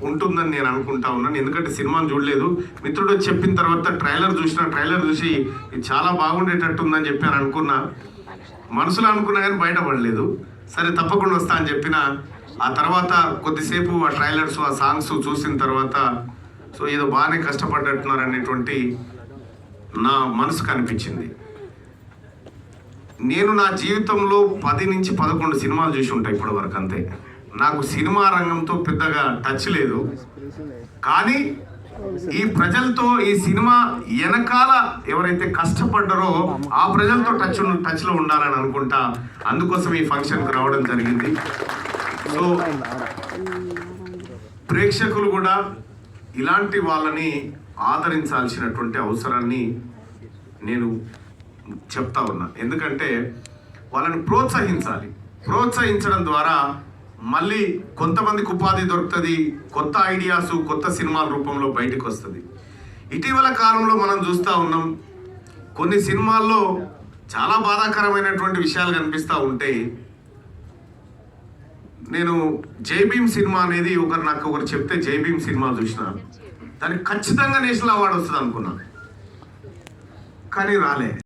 ఉంటుందని నేను అనుకుంటా ఉన్నాను. ఎందుకంటే సినిమాను చూడలేదు, మిత్రుడు చెప్పిన తర్వాత ట్రైలర్ చూసి ఇది చాలా బాగుండేటట్టు ఉందని చెప్పి అనుకున్నా, మనసులో అనుకున్నా కానీ బయటపడలేదు. సరే తప్పకుండా వస్తా అని చెప్పిన. ఆ తర్వాత కొద్దిసేపు ఆ ట్రైలర్స్ ఆ సాంగ్స్ చూసిన తర్వాత సో ఏదో బాగానే కష్టపడ్డట్టున్నారు అనేటువంటి నా మనసుకు అనిపించింది. నేను నా జీవితంలో 10 నుంచి 11 సినిమాలు చూసి ఉంటాయి ఇప్పటి వరకు, అంతే. నాకు సినిమా రంగంతో పెద్దగా టచ్ లేదు, కానీ ఈ ప్రజలతో ఈ సినిమా వెనకాల ఎవరైతే కష్టపడ్డారో ఆ ప్రజలతో టచ్లో ఉండాలని అనుకుంటా. అందుకోసం ఈ ఫంక్షన్కి రావడం జరిగింది. సో ప్రేక్షకులు కూడా ఇలాంటి వాళ్ళని ఆదరించాల్సినటువంటి అవసరాన్ని నేను చెప్తా ఉన్నా. ఎందుకంటే వాళ్ళని ప్రోత్సహించడం ద్వారా మళ్ళీ కొంతమందికి ఉపాధి దొరుకుతుంది, కొత్త ఐడియాస్ కొత్త సినిమాల రూపంలో బయటకు వస్తుంది. ఇటీవల కాలంలో మనం చూస్తూ ఉన్నాం, కొన్ని సినిమాల్లో చాలా బాధాకరమైనటువంటి విషయాలు కనిపిస్తూ ఉంటాయి. నేను జై భీమ్ సినిమా అనేది నాకు ఒకరు చెప్తే జై భీమ్ సినిమా చూసిన, దానికి ఖచ్చితంగా నేషనల్ అవార్డు వస్తుంది అనుకున్నా, కానీ రాలే.